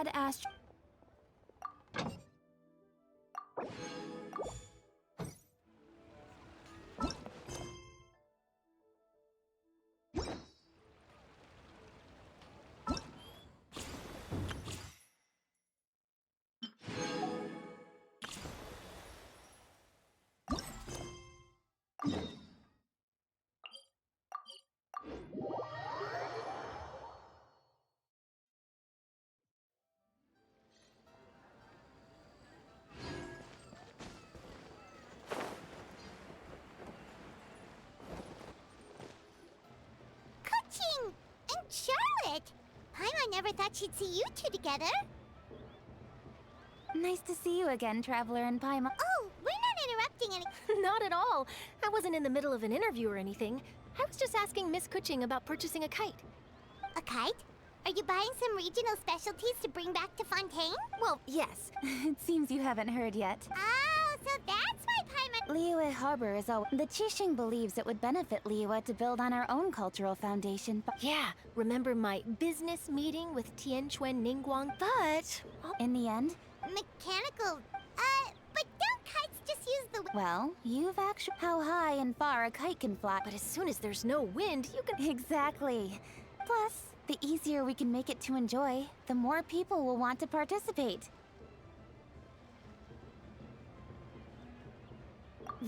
had asked... And Charlotte! Paimon never thought she'd see you two together. Nice to see you again, Traveler and Paimon. Oh, we're not interrupting any... Not at all. I wasn't in the middle of an interview or anything. I was just asking Miss Kuching about purchasing a kite. A kite? Are you buying some regional specialties to bring back to Fontaine? Well, yes. It seems you haven't heard yet. Oh, so that's why Paimon... Liyue Harbor is all... The Qixing believes it would benefit Liyue to build on our own cultural foundation, but... Yeah, remember my business meeting with Tianquan Ningguang? But... In the end... Mechanical... but don't kites just use the... Well, you've actually... How high and far a kite can fly. But as soon as there's no wind, you can... Exactly. Plus, the easier we can make it to enjoy, the more people will want to participate.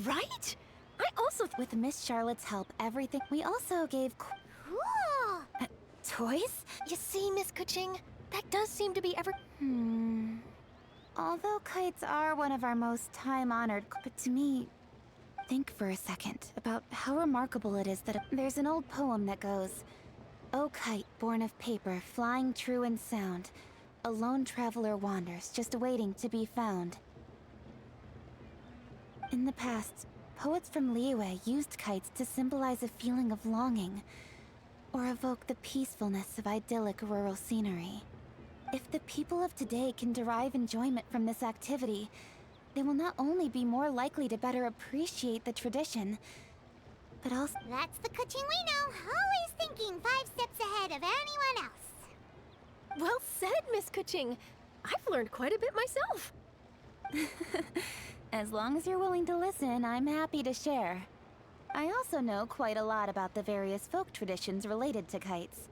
Right? I also... With Miss Charlotte's help, everything... We also gave... Cool! Toys? You see, Miss Kuching? That does seem to be Although kites are one of our most time-honored... But to me... Think for a second about how remarkable it is that there's an old poem that goes... O kite, born of paper, flying true and sound, a lone traveler wanders, just waiting to be found. In the past, poets from Liyue used kites to symbolize a feeling of longing, or evoke the peacefulness of idyllic rural scenery. If the people of today can derive enjoyment from this activity, they will not only be more likely to better appreciate the tradition, but also... That's the Kuching we know, always thinking 5 steps ahead of anyone else. Well said, Miss Kuching. I've learned quite a bit myself. As long as you're willing to listen, I'm happy to share. I also know quite a lot about the various folk traditions related to kites.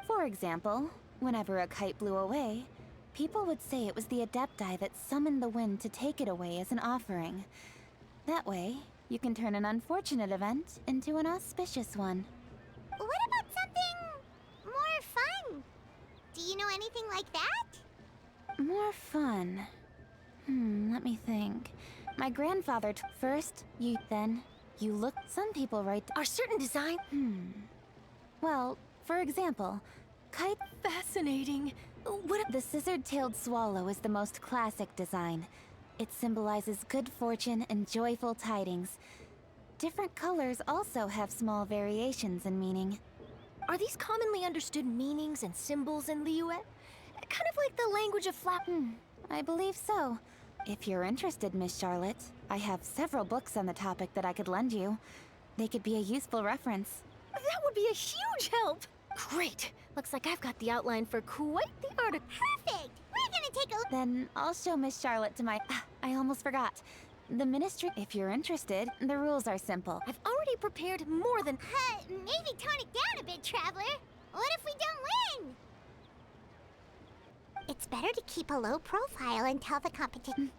For example, whenever a kite blew away, people would say it was the Adepti that summoned the wind to take it away as an offering. That way, you can turn an unfortunate event into an auspicious one. What about something more fun? Do you know anything like that? More fun? Let me think. My grandfather first, then, you look. Some people write... Are certain design... Well, for example, kite... Fascinating. What... The scissored-tailed swallow is the most classic design. It symbolizes good fortune and joyful tidings. Different colors also have small variations in meaning. Are these commonly understood meanings and symbols in Liyue? Kind of like the language of flap... I believe so. If you're interested, Miss Charlotte, I have several books on the topic that I could lend you. They could be a useful reference. That would be a huge help! Great! Looks like I've got the outline for quite the article. Perfect! We're gonna take a... Then I'll show Miss Charlotte to my... I almost forgot. The Ministry... If you're interested, the rules are simple. I've already prepared more than... maybe tone it down a bit, Traveler. What if we don't win? It's better to keep a low profile until the competition...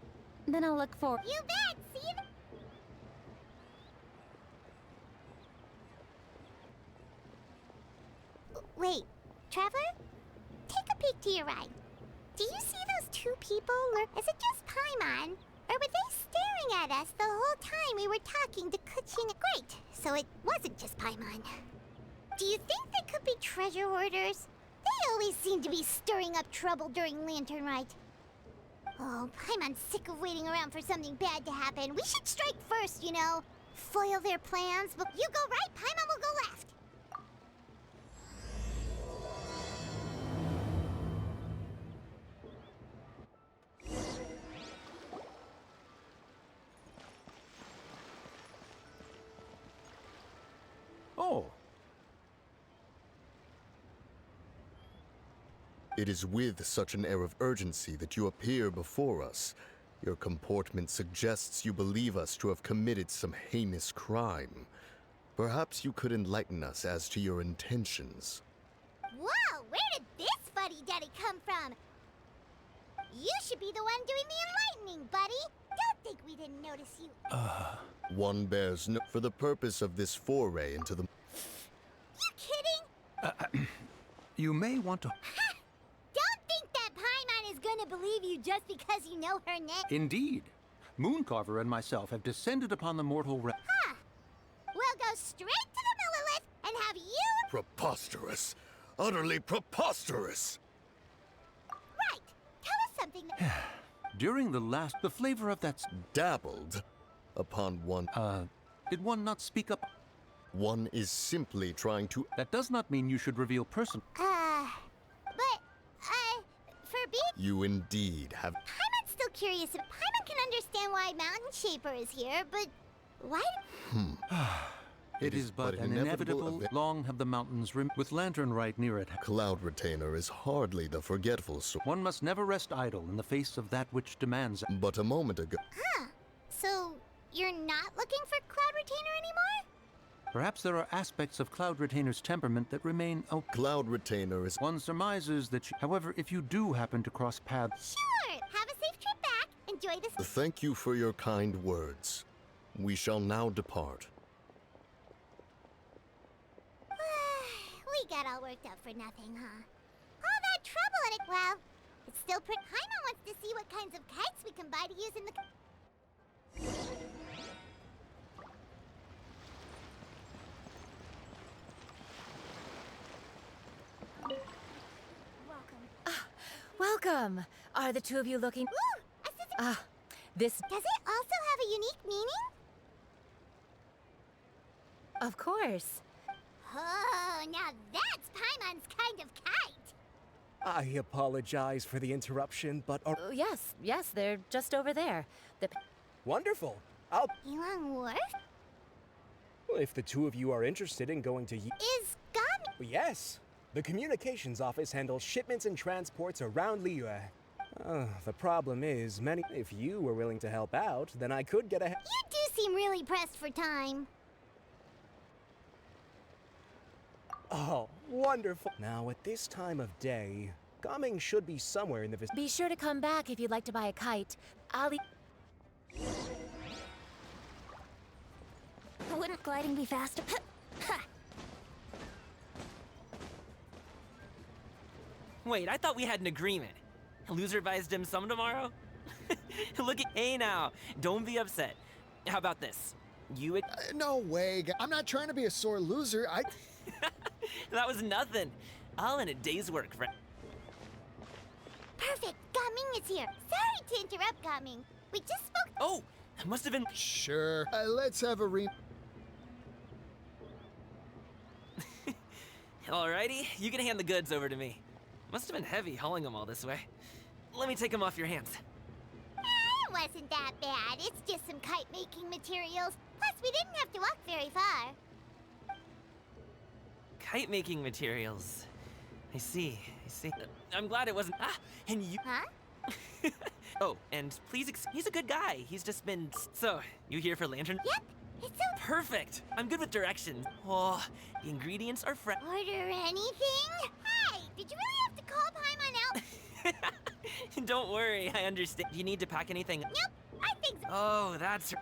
Then I'll look for... You bet! See you... Wait, Traveler? Take a peek to your right. Do you see those two people, or is it just Paimon? Or were they staring at us the whole time we were talking to Kuching? Great, so it wasn't just Paimon. Do you think they could be treasure hoarders? They always seem to be stirring up trouble during Lantern Rite. Oh, Paimon's sick of waiting around for something bad to happen. We should strike first, you know. Foil their plans, but you go right, Paimon will go left. Oh. It is with such an air of urgency that you appear before us. Your comportment suggests you believe us to have committed some heinous crime. Perhaps you could enlighten us as to your intentions. Whoa, where did this fuddy-duddy come from? You should be the one doing the enlightening, buddy. Don't think we didn't notice you. One bears no... For the purpose of this foray into the... You kidding? You may want to... Don't think that Paimon is gonna believe you just because you know her name. Indeed. Mooncarver and myself have descended upon the mortal realm. Huh. We'll go straight to the Millilith and have you... Preposterous! Utterly preposterous! Right. Tell us something that... During the flavor of that... Dabbled upon one... Did one not speak up? One is simply trying to... That does not mean you should reveal person... for being... You indeed have... Paimon's still curious. Paimon can understand why Mountain Shaper is here, but... Why... It is but an inevitable... Long have the mountains with Lantern right near it. Cloud Retainer is hardly the forgetful sort. One must never rest idle in the face of that which demands... But a moment ago... So, you're not looking for Cloud Retainer anymore? Perhaps there are aspects of Cloud Retainer's temperament that remain open. Cloud Retainer is... One surmises that however, if you do happen to cross paths... Sure! Have a safe trip back. Enjoy this... Thank you for your kind words. We shall now depart. We got all worked up for nothing, huh? All that trouble and it... Well, it's still pretty... Paimon wants to see what kinds of kites we can buy to use in the... Welcome. Are the two of you looking... Ooh! This... Does it also have a unique meaning? Of course. Oh, now that's Paimon's kind of kite! I apologize for the interruption, but Yes, they're just over there. wonderful. I'll... Elon Wharf? If the two of you are interested in going to... Is Gami... Yes. The communications office handles shipments and transports around Liyue. The problem is, if you were willing to help out, then I could get a... You do seem really pressed for time. Oh, wonderful. Now, at this time of day, Gaming should be somewhere in the vicinity. Be sure to come back if you'd like to buy a kite. Wouldn't gliding be faster? Wait, I thought we had an agreement. Loser buys dim sum tomorrow? Look at... Hey now, don't be upset. How about this? You... No way. I'm not trying to be a sore loser. That was nothing. All in a day's work, friend. Perfect. Gaming is here. Sorry to interrupt, Gaming. We just spoke... Oh, it must have been... Sure. Let's have a Alrighty, you can hand the goods over to me. Must have been heavy hauling them all this way. Let me take them off your hands. It wasn't that bad. It's just some kite-making materials. Plus, we didn't have to walk very far. Kite-making materials. I see. I'm glad it wasn't... and you... Huh? Oh, and please he's a good guy. He's just been... So, you here for Lantern? Yep. It's so... Perfect. I'm good with directions. Oh, the ingredients are fresh. Order anything? Hey, did you really have to call Paimon out? Don't worry, I understand. Do you need to pack anything? Nope, I think so. Oh, that's...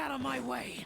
out of my way!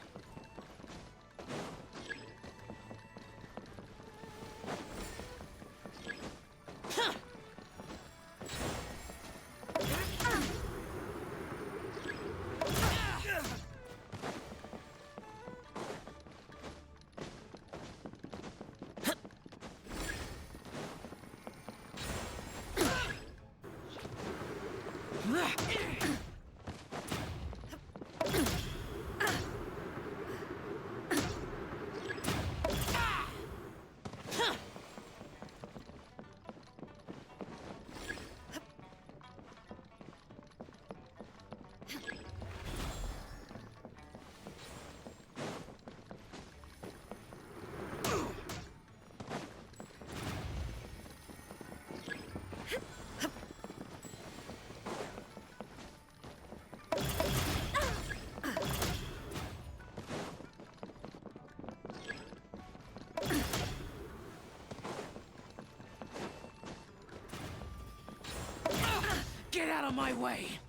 Get out of my way!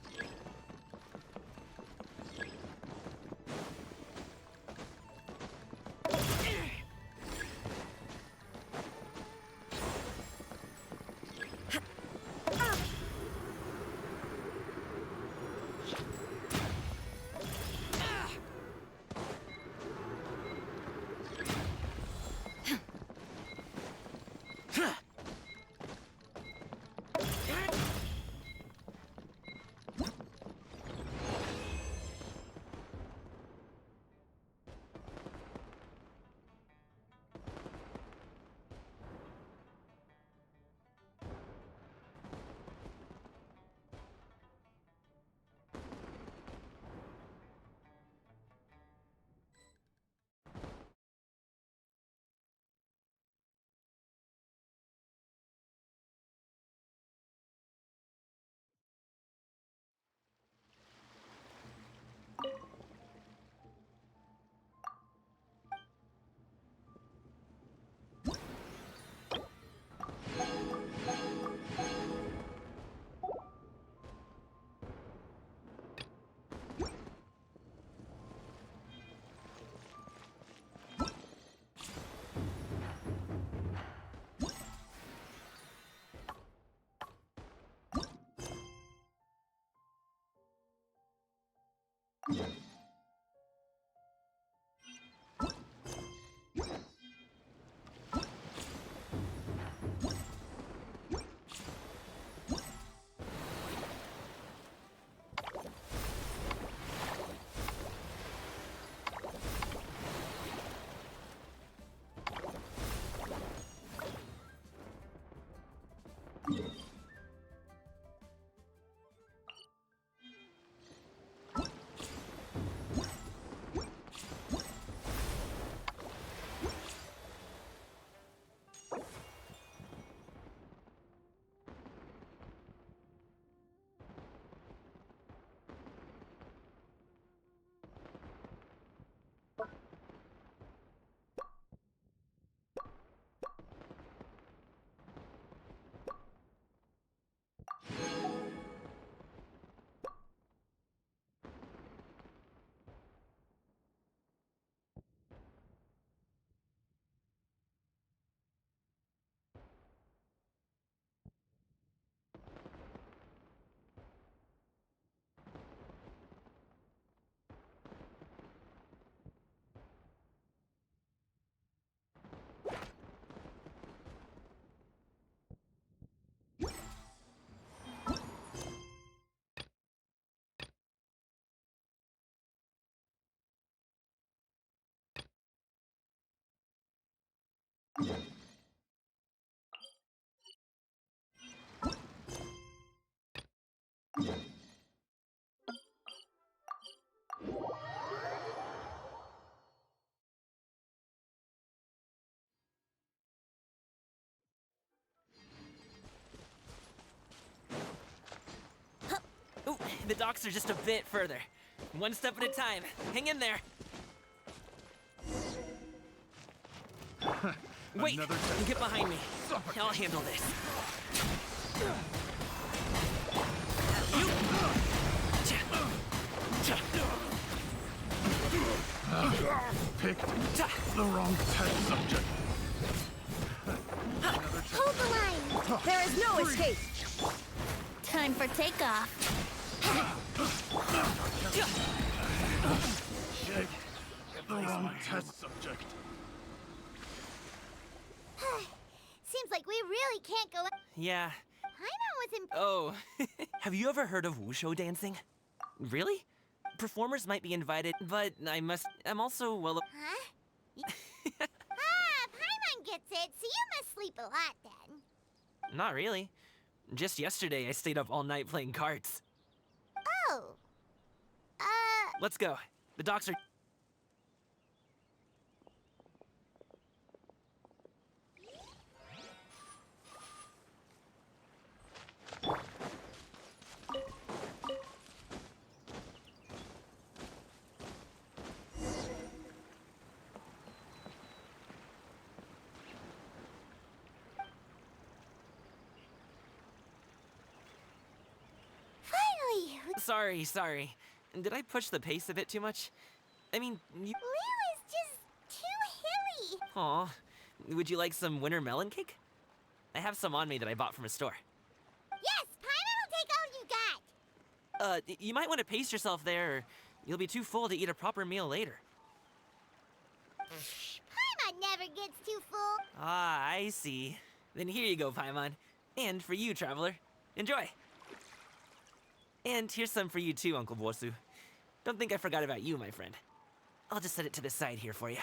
Ooh, the docks are just a bit further. One step at a time. Hang in there. Wait, get behind me. I'll handle this. You. Picked the wrong test subject. Hold the line! There is no escape! Time for takeoff. Shit. The wrong test subject. Seems like we really can't go. Yeah. Paimon was in. Oh, have you ever heard of wushu dancing? Really? Performers might be invited, but I'm also well. Huh? Paimon gets it, so you must sleep a lot then. Not really. Just yesterday, I stayed up all night playing cards. Oh. Let's go. The docks are. Finally! Sorry. Did I push the pace a bit too much? I mean, you. Liu is just too hilly. Aw. Would you like some winter melon cake? I have some on me that I bought from a store. Yes, Paimon will take all you got. You might want to pace yourself there, or you'll be too full to eat a proper meal later. Paimon never gets too full. Ah, I see. Then here you go, Paimon. And for you, traveler. Enjoy! And here's some for you too, Uncle Bosu. Don't think I forgot about you, my friend. I'll just set it to the side here for you.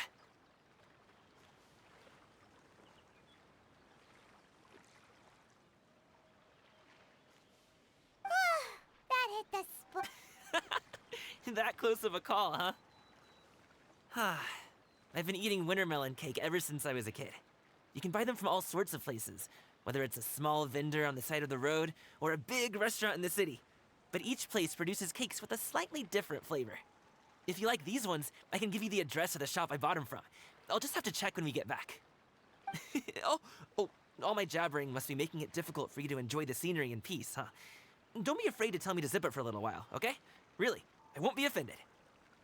That hit the spot. That close of a call, huh? I've been eating winter melon cake ever since I was a kid. You can buy them from all sorts of places, whether it's a small vendor on the side of the road or a big restaurant in the city. But each place produces cakes with a slightly different flavor. If you like these ones, I can give you the address of the shop I bought them from. I'll just have to check when we get back. Oh, all my jabbering must be making it difficult for you to enjoy the scenery in peace, huh? Don't be afraid to tell me to zip it for a little while, okay? Really, I won't be offended.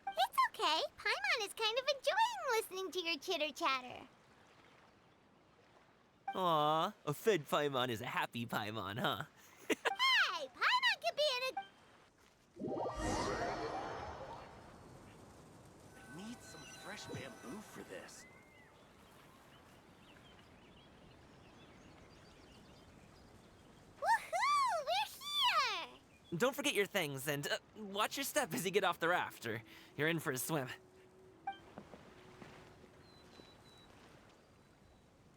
It's okay. Paimon is kind of enjoying listening to your chitter-chatter. Aw, a fed Paimon is a happy Paimon, huh? Hey, Paimon could be in a... Need some fresh bamboo for this. Woohoo! We're here! Don't forget your things, and watch your step as you get off the raft, or you're in for a swim.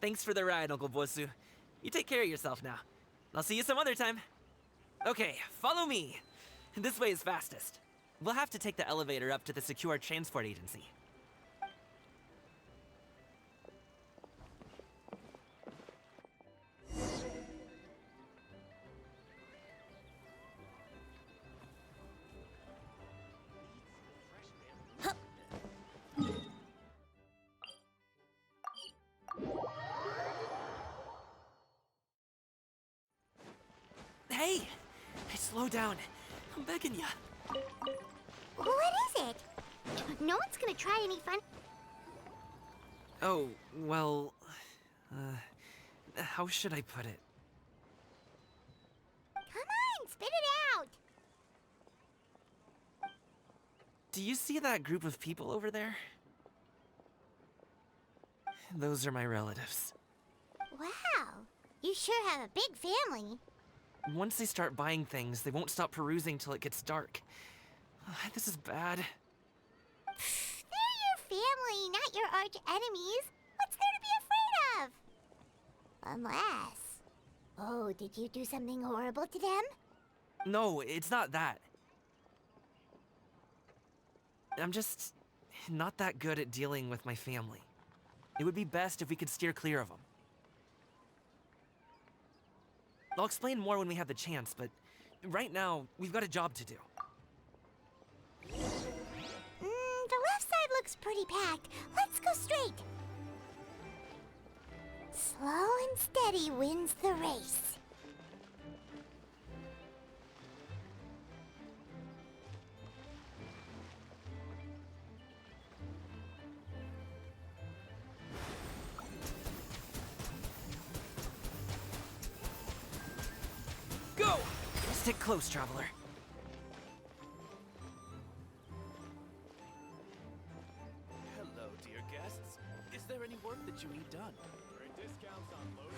Thanks for the ride, Uncle Bosu. You take care of yourself now. I'll see you some other time. Okay, follow me. This way is fastest. We'll have to take the elevator up to the secure transport agency. Hey! Slow down. I'm begging ya. What is it? No one's gonna try any fun... Oh, well... how should I put it? Come on, spit it out! Do you see that group of people over there? Those are my relatives. Wow, you sure have a big family. Once they start buying things, they won't stop perusing till it gets dark. This is bad. They're your family, not your arch enemies. What's there to be afraid of? Unless... Oh, did you do something horrible to them? No, it's not that. I'm just not that good at dealing with my family. It would be best if we could steer clear of them. I'll explain more when we have the chance, but right now, we've got a job to do. The left side looks pretty packed. Let's go straight. Slow and steady wins the race. Stick close, traveler. Hello, dear guests. Is there any work that you need done? Great discounts on loaded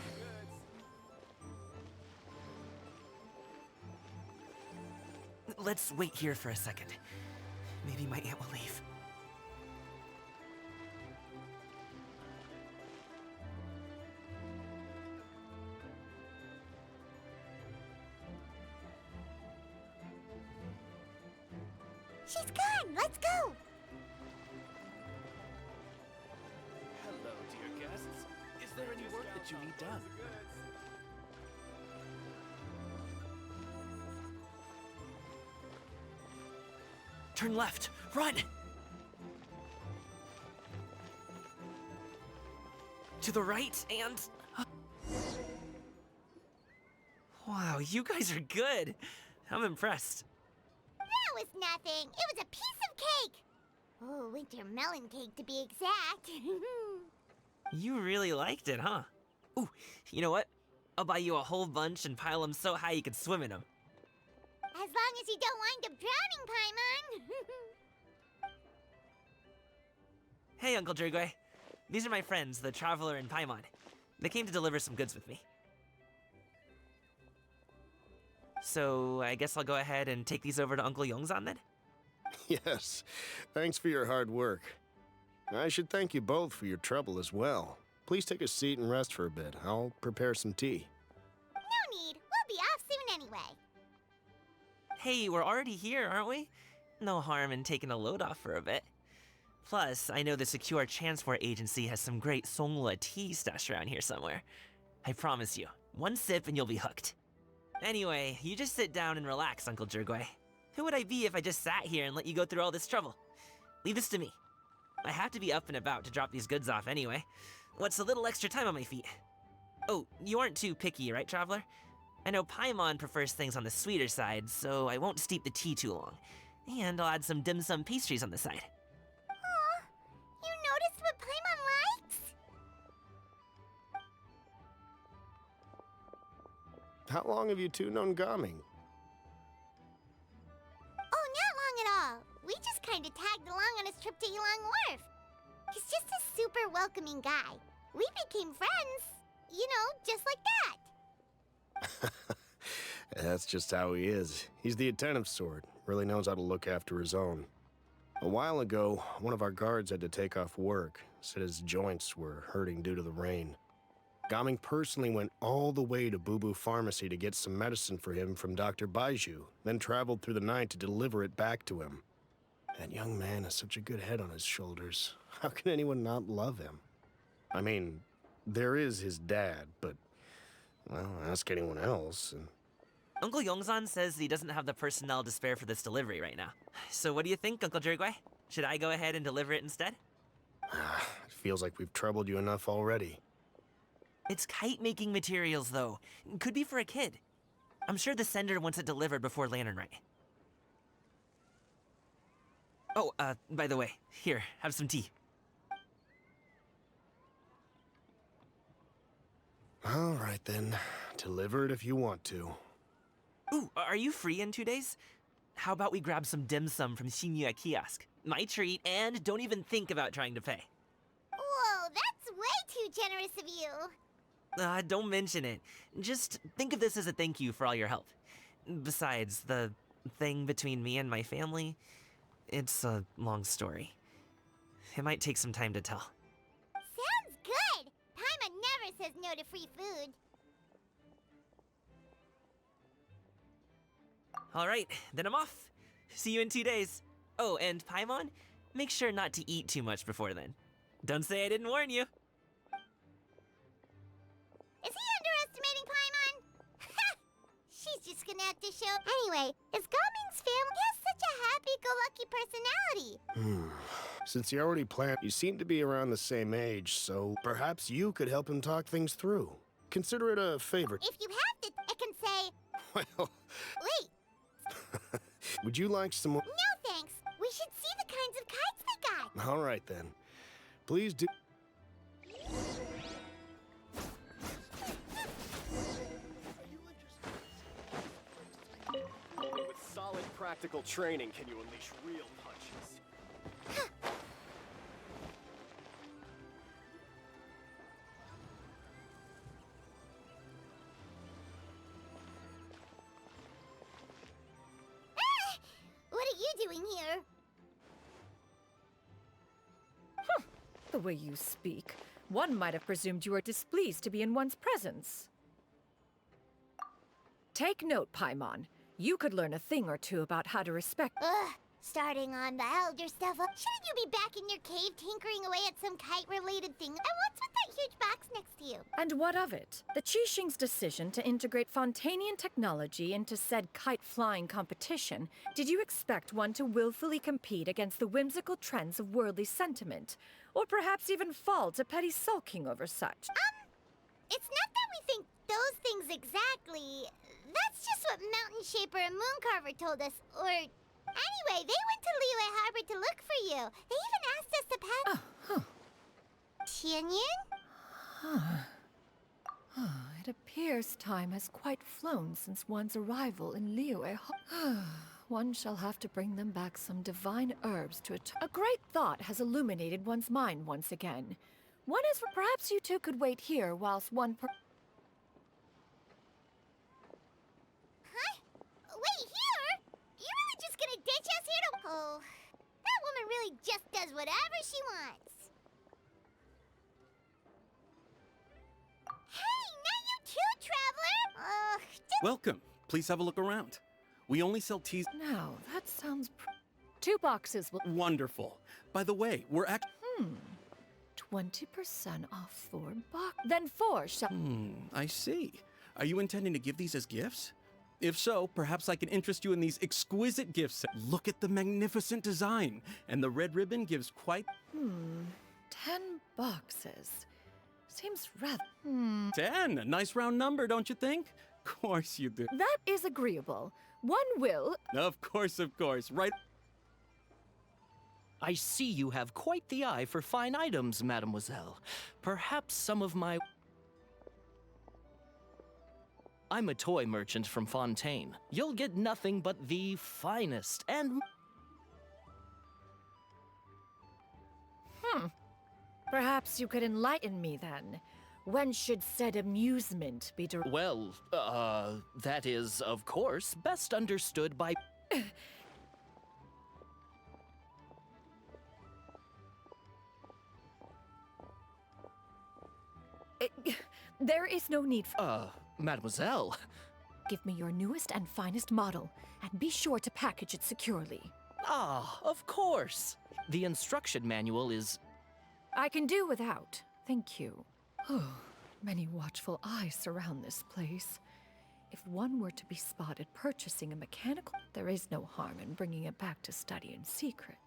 goods. Let's wait here for a second. Maybe my aunt will leave. She's gone! Let's go! Hello, dear guests. Is there any work that you need done? Turn left! Run! To the right and... Wow, you guys are good. I'm impressed. That was nothing. It was a piece of cake. Oh, winter melon cake to be exact. You really liked it, huh? Ooh, you know what? I'll buy you a whole bunch and pile them so high you could swim in them. As long as you don't wind up drowning, Paimon. Hey, Uncle Jirgwe. These are my friends, the Traveler and Paimon. They came to deliver some goods with me. So, I guess I'll go ahead and take these over to Uncle Yongzan then? Yes, thanks for your hard work. I should thank you both for your trouble as well. Please take a seat and rest for a bit. I'll prepare some tea. No need. We'll be off soon anyway. Hey, we're already here, aren't we? No harm in taking a load off for a bit. Plus, I know the Secure Transport Agency has some great Songhua tea stashed around here somewhere. I promise you, one sip and you'll be hooked. Anyway, you just sit down and relax, Uncle Jirgwe. Who would I be if I just sat here and let you go through all this trouble? Leave this to me. I have to be up and about to drop these goods off anyway. What's a little extra time on my feet? Oh, you aren't too picky, right, Traveler? I know Paimon prefers things on the sweeter side, so I won't steep the tea too long. And I'll add some dim sum pastries on the side. Aw, you noticed what Paimon likes? How long have you two known Gaming? Oh, not long at all. We just kind of tagged along on his trip to Yulong Wharf. He's just a super welcoming guy. We became friends. You know, just like that. That's just how he is. He's the attentive sort. Really knows how to look after his own. A while ago, one of our guards had to take off work. Said his joints were hurting due to the rain. Gaming personally went all the way to Boo Boo Pharmacy to get some medicine for him from Dr. Baiju, then traveled through the night to deliver it back to him. That young man has such a good head on his shoulders. How can anyone not love him? I mean, there is his dad, but, well, ask anyone else, and... Uncle Yongzan says he doesn't have the personnel to spare for this delivery right now. So what do you think, Uncle Jirgwe? Should I go ahead and deliver it instead? It feels like we've troubled you enough already. It's kite-making materials, though. Could be for a kid. I'm sure the sender wants it delivered before Lantern Rite. Oh, by the way, here, have some tea. All right, then. Deliver it if you want to. Ooh, are you free in 2 days? How about we grab some dim sum from Shinya Kiosk? My treat, and don't even think about trying to pay. Whoa, that's way too generous of you. Don't mention it. Just think of this as a thank you for all your help. Besides, the thing between me and my family, it's a long story. It might take some time to tell. Sounds good. Paimon never says no to free food. All right, then I'm off. See you in 2 days. Oh, and Paimon, make sure not to eat too much before then. Don't say I didn't warn you. Is he underestimating Paimon? She's just gonna have to show. Anyway, is Gaming's family has such a happy-go-lucky personality? Since you already planned, you seem to be around the same age, so perhaps you could help him talk things through. Consider it a favor. If you have to, I can say, Well, wait, would you like some more? no thanks. We should see the kinds of kites they got. All right, then. Please do. practical training can you unleash real punches. What are you doing here? The way you speak, one might have presumed you were displeased to be in one's presence. Take note, Paimon. You could learn a thing or two about how to respect. Ugh, starting on the elder stuff. Shouldn't you be back in your cave tinkering away at some kite-related thing? And what's with that huge box next to you? And what of it? The Qixing's decision to integrate Fontanian technology into said kite-flying competition, did you expect one to willfully compete against the whimsical trends of worldly sentiment? Or perhaps even fall to petty sulking over such? It's not that we think those things exactly. That's just what Mountain Shaper and Mooncarver told us. Or anyway, they went to Liyue Harbor to look for you. They even asked us to pass. Tianyin? It appears time has quite flown since one's arrival in Liyue. One shall have to bring them back some divine herbs to a great thought has illuminated one's mind once again. One is perhaps you two could wait here whilst one Huh? Wait here? You're really just gonna ditch us here to... Oh, that woman really just does whatever she wants. Hey, not you too, Traveler! Welcome. Please have a look around. We only sell teas. Now, that sounds 2 boxes will... Wonderful. By the way, we're 20% off 4 box. Then 4 shall... I see. Are you intending to give these as gifts? If so, perhaps I can interest you in these exquisite gifts. Look at the magnificent design, and the red ribbon gives quite... 10 boxes. Seems rather... 10! A nice round number, don't you think? Of course you do. That is agreeable. One will... Of course, right. I see you have quite the eye for fine items, mademoiselle. Perhaps some of my... I'm a toy merchant from Fontaine. You'll get nothing but the finest and... Perhaps you could enlighten me then. When should said amusement be Well, that is, of course, best understood by... There is no need for... mademoiselle. Give me your newest and finest model, and be sure to package it securely. Ah, of course. The instruction manual is... I can do without. Thank you. Many watchful eyes surround this place. If one were to be spotted purchasing a mechanical, there is no harm in bringing it back to study in secret.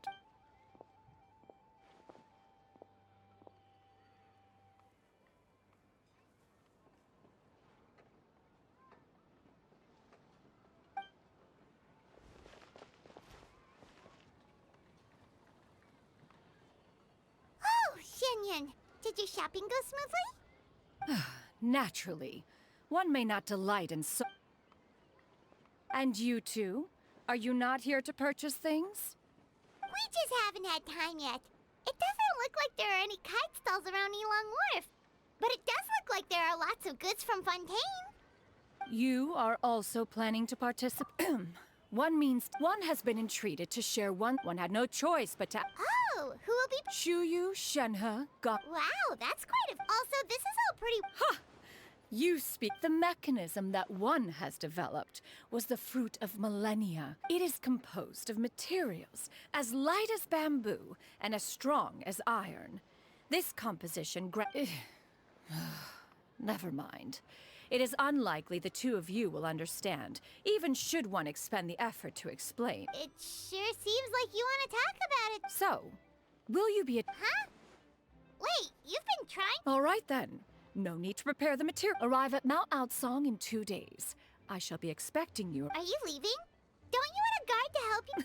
Oh, Shenyan, did your shopping go smoothly? Naturally. One may not delight in so... And you two? Are you not here to purchase things? We just haven't had time yet. It doesn't look like there are any kite stalls around Elong Wharf. But it does look like there are lots of goods from Fontaine. You are also planning to participate... One has been entreated to share one had no choice but to... Oh, who will be... Shuyu, Shenhe, Wow, that's quite a... Also, this is all pretty... Ha! You speak. The mechanism that one has developed was the fruit of millennia. It is composed of materials as light as bamboo and as strong as iron. This composition Never mind. It is unlikely the two of you will understand, even should one expend the effort to explain. It sure seems like you want to talk about it. So, will you be Huh? Wait, you've been trying? All right then. No need to prepare the material. Arrive at Mount Outsong in 2 days. I shall be expecting you. Are you leaving? Don't you want a guide to help you?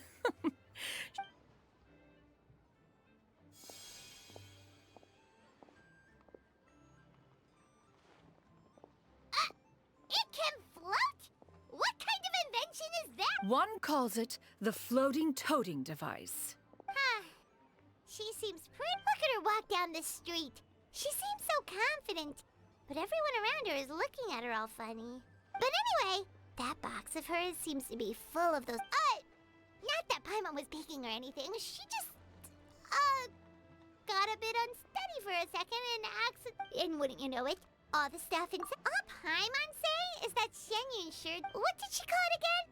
It can float? What kind of invention is that? One calls it the floating toting device. Huh. She seems pretty. Look at her walk down the street. She seems so confident. But everyone around her is looking at her all funny. But anyway, that box of hers seems to be full of those. Not that Paimon was peeking or anything. She just, got a bit unsteady for a second and wouldn't you know it, all the stuff inside. All Paimon say is that Shenyun sure. What did she call it again?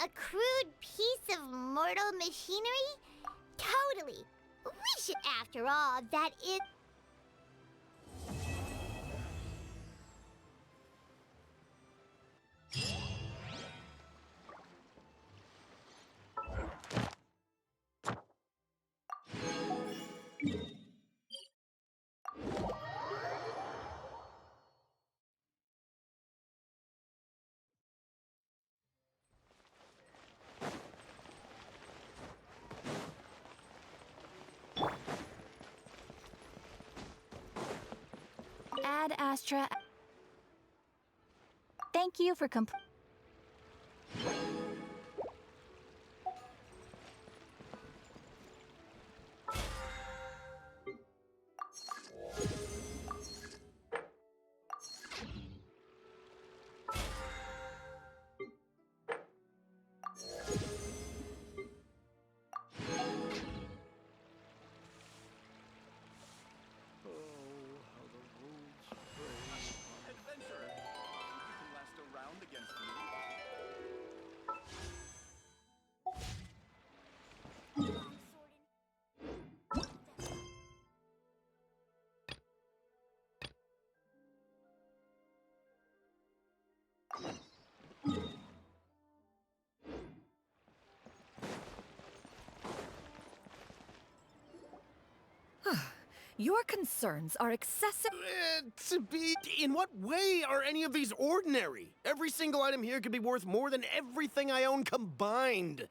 A crude piece of mortal machinery? Totally. We should, after all, that is. Ad Astra. Thank you for Your concerns are excessive. In what way are any of these ordinary? Every single item here could be worth more than everything I own combined.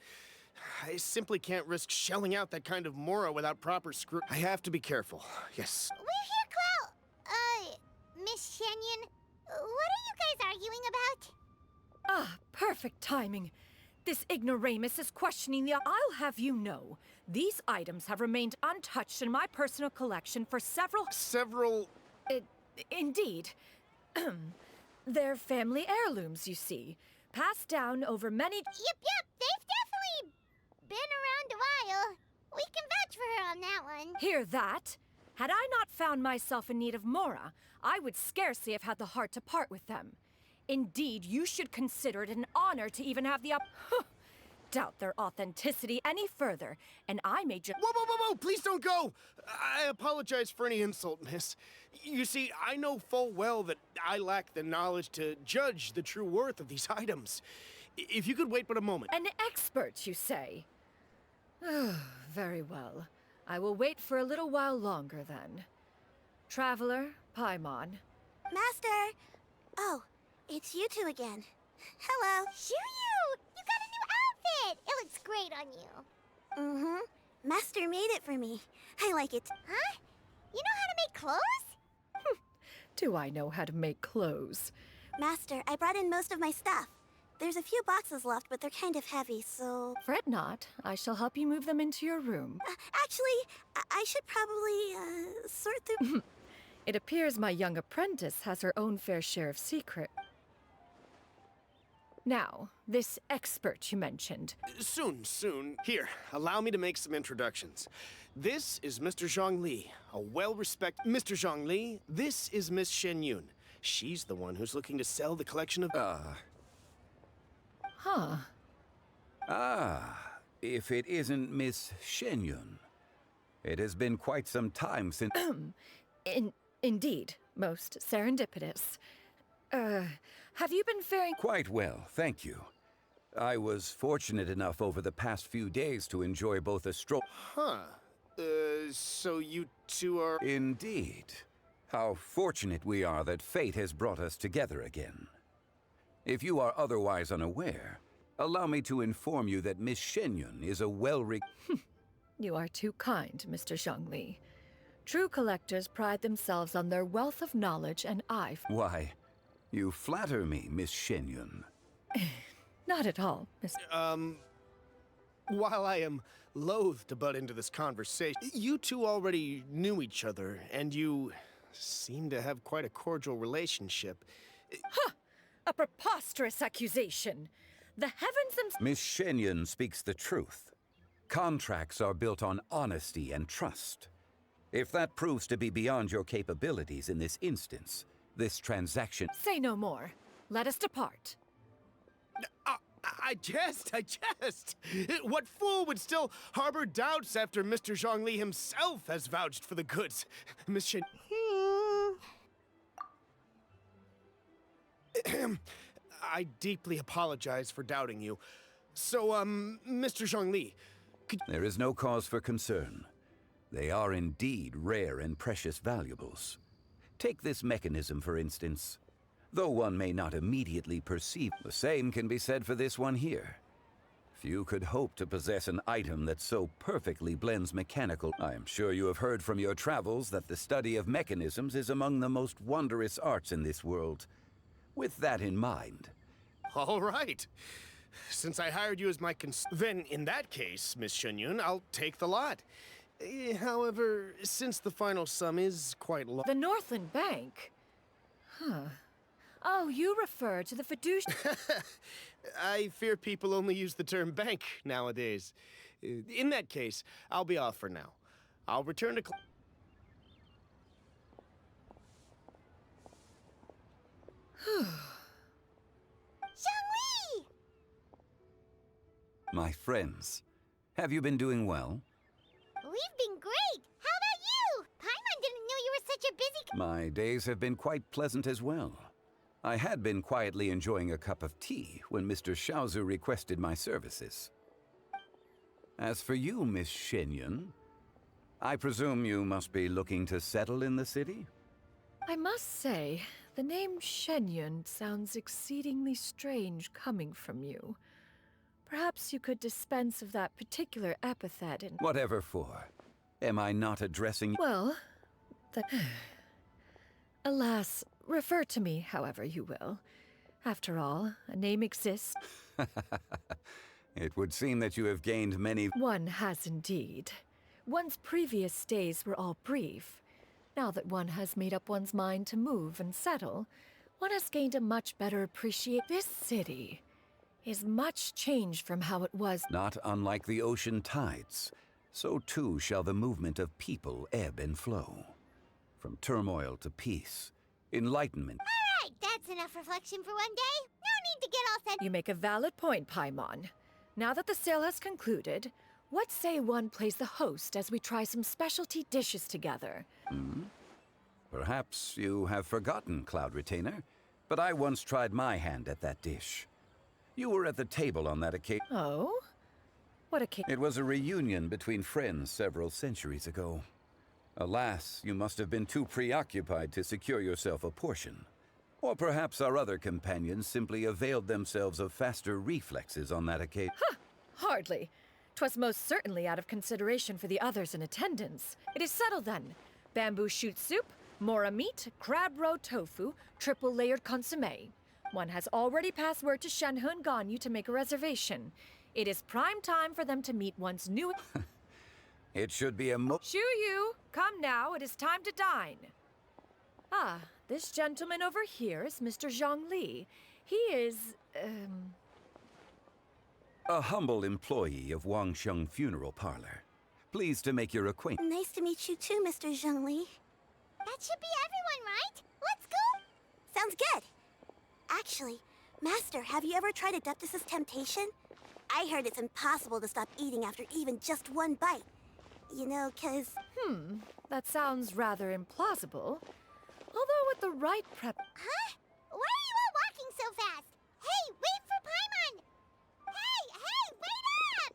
I simply can't risk shelling out that kind of mora without proper I have to be careful. Yes. We're here, Clow. Miss Shenyun, what are you guys arguing about? Ah, perfect timing. This ignoramus is questioning the. I'll have you know, these items have remained untouched in my personal collection for several. Indeed. They're family heirlooms, you see. Passed down over many. Yep. They've definitely been around a while. We can vouch for her on that one. Hear that? Had I not found myself in need of mora, I would scarcely have had the heart to part with them. Indeed, you should consider it an honor to even have the doubt their authenticity any further, and I may just— Whoa! Please don't go! I apologize for any insult, miss. You see, I know full well that I lack the knowledge to judge the true worth of these items. If you could wait but a moment. An expert, you say? Very well. I will wait for a little while longer, then. Traveler, Paimon. Master! Oh, it's you two again. Hello. Shiryu! You got a new outfit! It looks great on you. Mm-hmm. Master made it for me. I like it. Huh? You know how to make clothes? Do I know how to make clothes? Master, I brought in most of my stuff. There's a few boxes left, but they're kind of heavy, so... Fret not. I shall help you move them into your room. Actually, I should probably, sort through... It appears my young apprentice has her own fair share of secret. Now, this expert you mentioned. Soon. Here, allow me to make some introductions. This is Mr. Zhongli, a well-respected... Mr. Zhongli, this is Miss Shenyun. She's the one who's looking to sell the collection of... Huh. If it isn't Miss Shenyun. It has been quite some time since... Indeed, most serendipitous. Have you been faring... Quite well, thank you. I was fortunate enough over the past few days to enjoy both a stroll... So you two are... Indeed. How fortunate we are that fate has brought us together again. If you are otherwise unaware, allow me to inform you that Miss Shenyun is a You are too kind, Mr. Zhongli. True collectors pride themselves on their wealth of knowledge, and Why, you flatter me, Miss Shenyun. Not at all, Mr. While I am loath to butt into this conversation, you two already knew each other, and you seem to have quite a cordial relationship. Ha! A preposterous accusation. The heavens themselves. Miss Shenyan speaks the truth. Contracts are built on honesty and trust. If that proves to be beyond your capabilities in this instance, this transaction... Say no more. Let us depart. I jest. What fool would still harbor doubts after Mr. Zhongli himself has vouched for the goods? Miss Shen... I deeply apologize for doubting you. So, Mr. Zhongli, could... There is no cause for concern. They are indeed rare and precious valuables. Take this mechanism, for instance. Though one may not immediately perceive, the same can be said for this one here. Few could hope to possess an item that so perfectly blends mechanical. I am sure you have heard from your travels that the study of mechanisms is among the most wondrous arts in this world. With that in mind... All right. Since I hired you as my then in that case, Miss Shenyun, I'll take the lot. However, since the final sum is quite low... The Northland Bank? Huh. Oh, you refer to the fiduciary... I fear people only use the term bank nowadays. In that case, I'll be off for now. I'll return to... Zhongli! My friends, have you been doing well? We've been great! How about you? Paimon didn't know you were such a busy... My days have been quite pleasant as well. I had been quietly enjoying a cup of tea when Mr. Xiaozu requested my services. As for you, Miss Shenyun, I presume you must be looking to settle in the city? I must say, the name Shenyun sounds exceedingly strange coming from you. Perhaps you could dispense of that particular epithet and... Whatever for. Am I not addressing... Well, alas, refer to me however you will. After all, a name exists. It would seem that you have gained many... One has indeed. One's previous stays were all brief. Now that one has made up one's mind to move and settle, one has gained a much better appreciation. This city is much changed from how it was. Not unlike the ocean tides, so too shall the movement of people ebb and flow. From turmoil to peace, enlightenment... All right, that's enough reflection for one day. No need to get all set. You make a valid point, Paimon. Now that the sale has concluded, what say one plays the host as we try some specialty dishes together? Perhaps you have forgotten, Cloud Retainer, but I once tried my hand at that dish. You were at the table on that occasion. Oh? What occasion? It was a reunion between friends several centuries ago. Alas, you must have been too preoccupied to secure yourself a portion. Or perhaps our other companions simply availed themselves of faster reflexes on that occasion. Huh! Hardly. 'Twas most certainly out of consideration for the others in attendance. It is settled then. Bamboo shoot soup, mora meat, crab roe tofu, triple-layered consommé. One has already passed word to Shenhe and Ganyu to make a reservation. It is prime time for them to meet one's new... It should be a Shu Yu, come now, it is time to dine. Ah, this gentleman over here is Mr. Zhongli. He is, a humble employee of Wangsheng Funeral Parlor. Pleased to make your acquaintance. Nice to meet you too, Mr. Zhongli. That should be everyone, right? Let's go! Sounds good. Actually, Master, have you ever tried Adeptus' temptation? I heard it's impossible to stop eating after even just one bite. You know, 'cause... that sounds rather implausible. Although with the right prep... Huh? Why are you all walking so fast? Hey, wait for Paimon! Hey, wait up!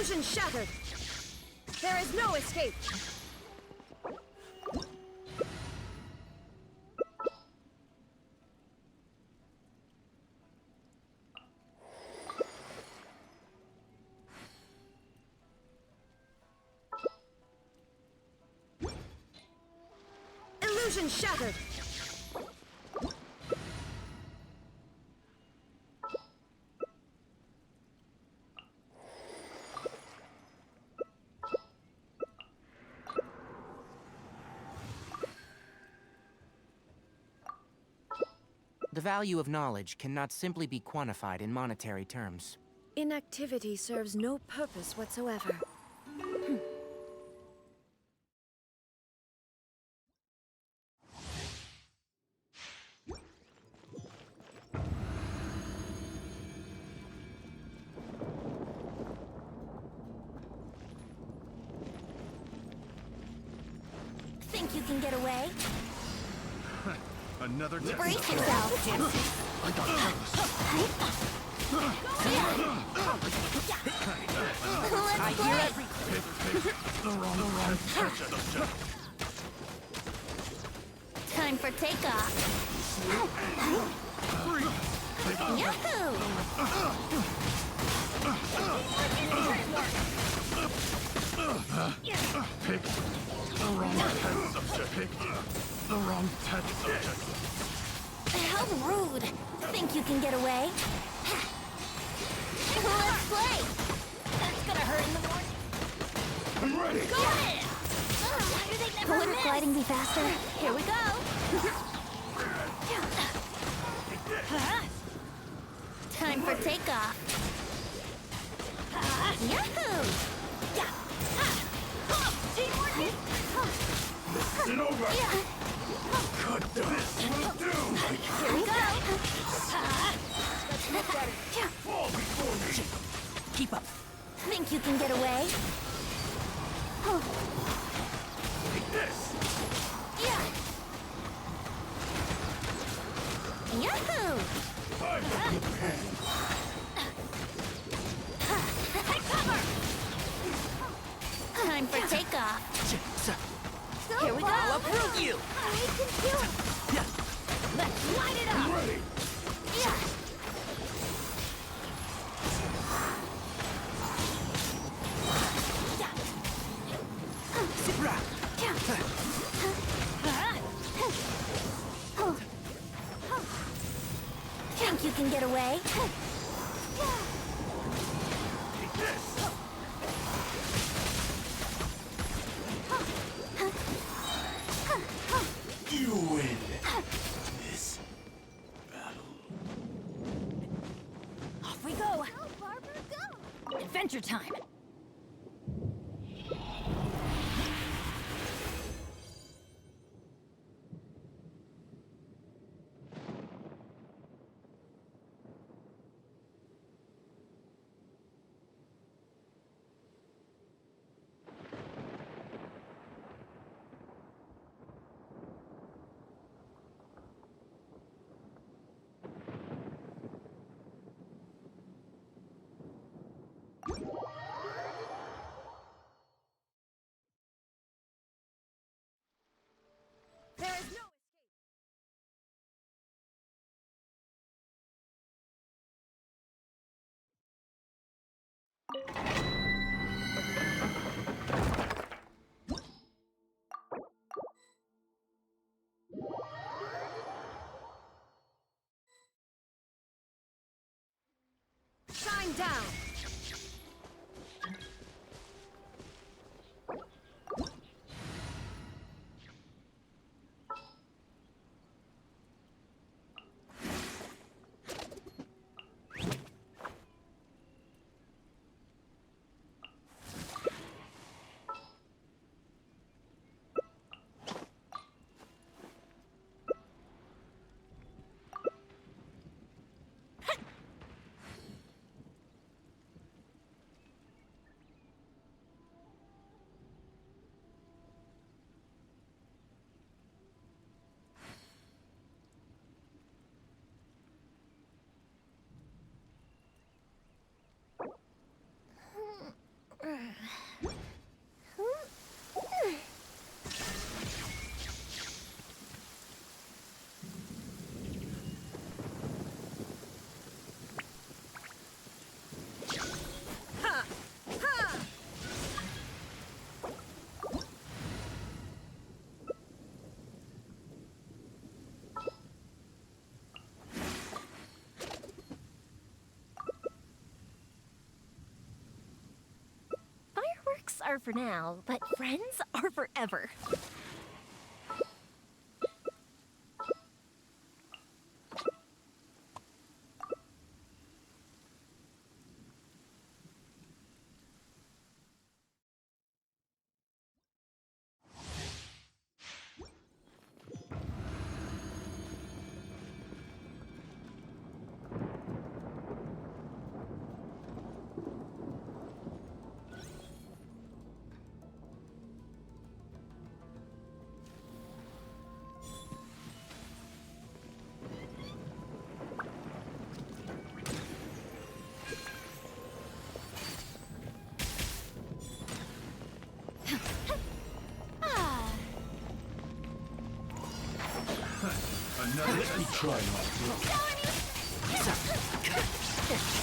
Illusion shattered! There is no escape! Illusion shattered! The value of knowledge cannot simply be quantified in monetary terms. Inactivity serves no purpose whatsoever. Think you can get away? Another Brace yourself. I got Let's play. the wrong touch. Time for takeoff. Yahoo! Pick the wrong test subject. Pick the wrong test subject. How rude! Think you can get away? Let's play! That's gonna hurt in the morning. I'm ready! Go ahead! Why do they never Wouldn't gliding be faster? Here we go! Time for takeoff. Yahoo! Teamwork! Listen over! Cut this will do! Here we go! Fall before me! Keep up. Think you can get away? Take this! Yeah! Yahoo! I'm a good hand. Take cover! Time for takeoff. Here we go! I'll approve you! We can do it! Let's light it up! I'm ready! Yeah! Think you can get away? Take this! You win this battle. Off we go! Adventure time! There is no shine down! are for now, but friends are forever.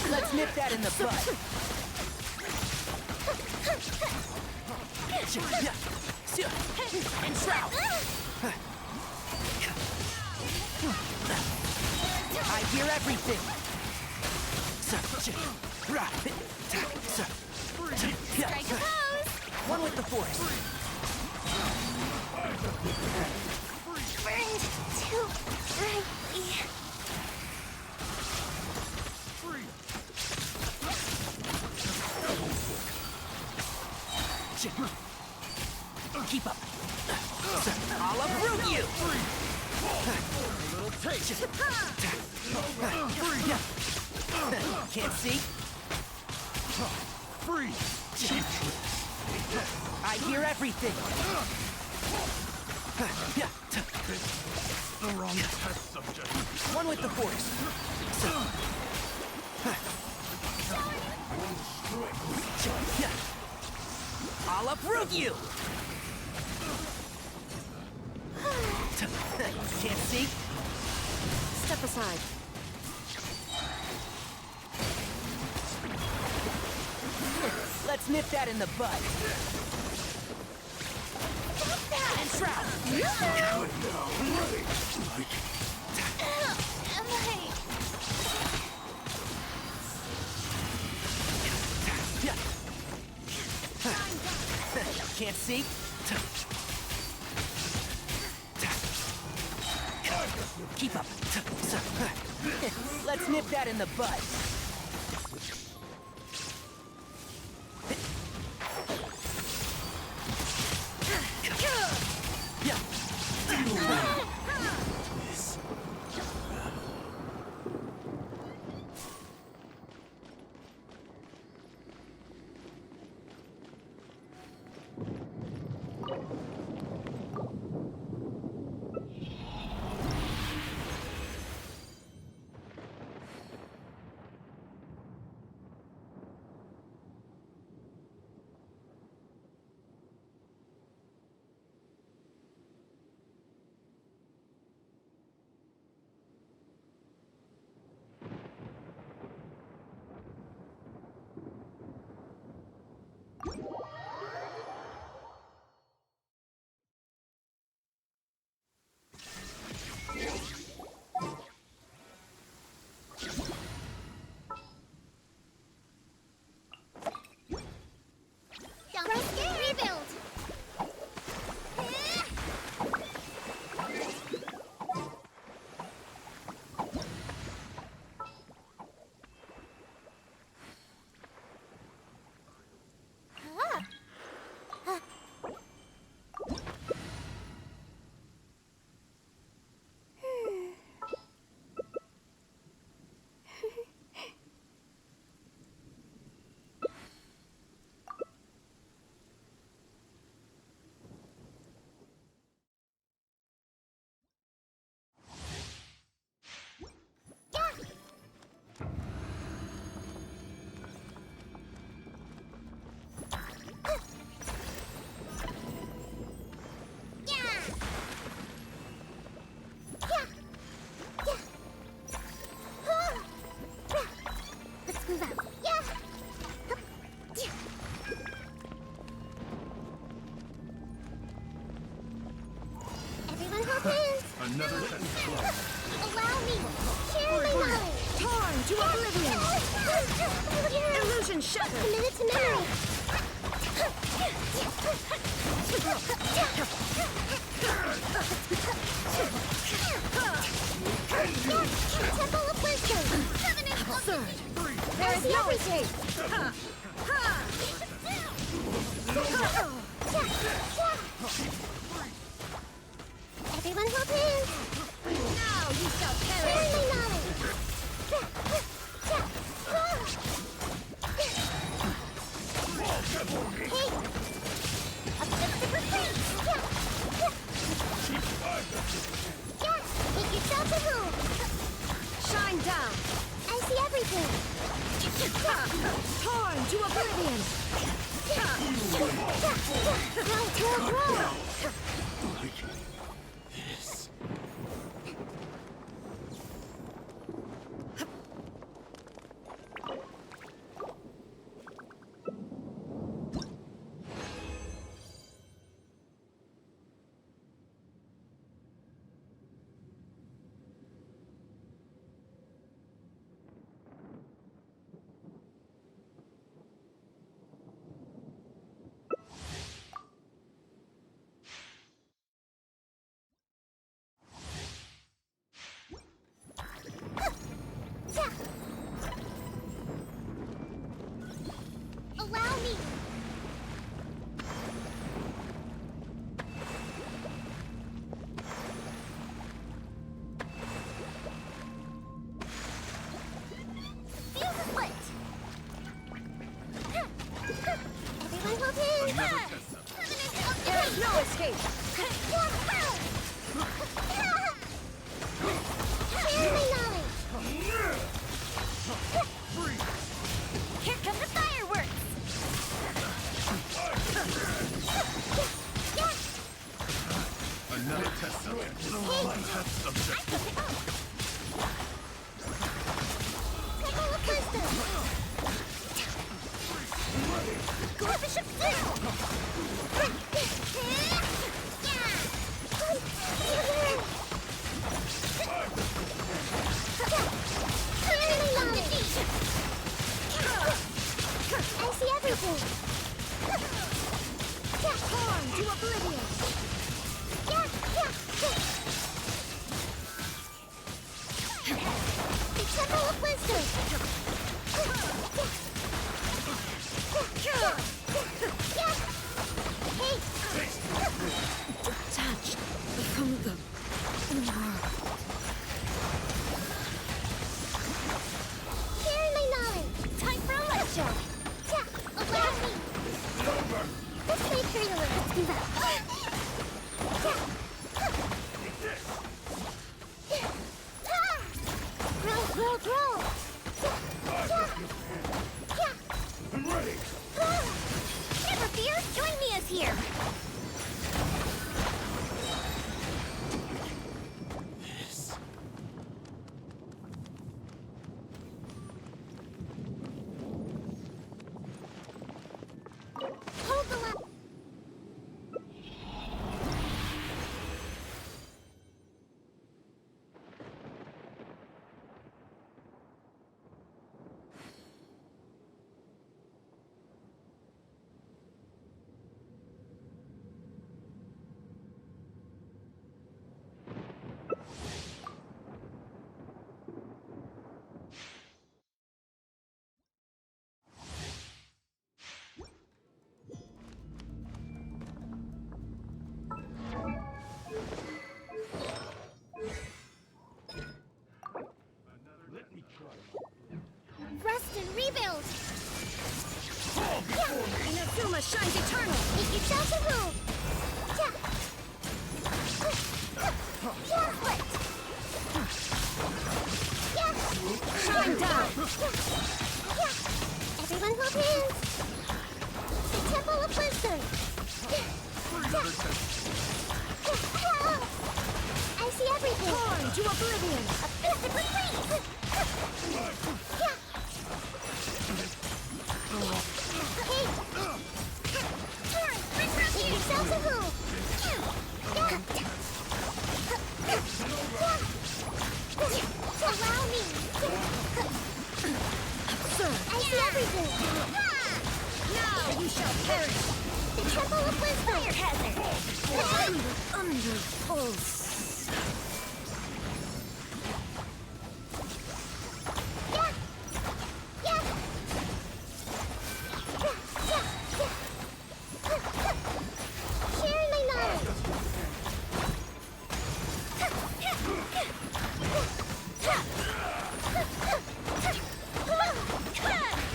Let's nip that in the bud. And trout. I hear everything. Strike a pose. One with the force. Burned too brightly. Keep up. I'll uproot you. A little taste. Can't see. I hear everything. The wrong test subject. One with the force. I'll uproot you. Can't see. Step aside. Let's nip that in the bud. And trout. Can't see. Keep up. Let's nip that in the bud. Rebuild. Another sentence closed. Allow me. Share my knowledge. Torn to oblivion. Illusion shattered. Committed to memory. Temple of Wisdom! Absurd! There is no escape! Everyone hold hands! Now you shall perish! Share my knowledge! Hey! Uplifted retreat! Make yourself a room! Shine down! I see everything! Torn to oblivion! Grow! Allow me! Feel the split! Everyone hold hands! There is no escape! Share my knowledge! Here come the fireworks! Another test subject. One test subject. Temple of Wisdom! Go Bishop I see everything! Torn to oblivion! The Temple of Wisdom! Detached from the world. Share my knowledge! Time for a light show! Allow me! This may hurt a little. Let's do that. Grow! I'm ready. Never fear! Join me as here! Hold the line! Rest and rebuild! Inazuma shines eternal! Make yourself a room! Shine down! Everyone hold hands! The Temple of Wisdom! I see everything! Torn to oblivion! Uplifted retreat! Hey! Make yourselves a room! Allow me! Absurd! I see everything! Now you shall perish! The Temple of Wisdom! Fire hazard! Under pulse. Yeah! Yeah! Sharing my knowledge!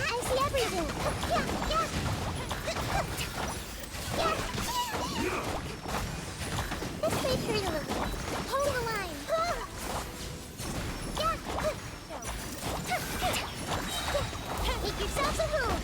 I see everything! Yeah! Yeah! This may hurt a little. Hold the line. Make yourselves a room.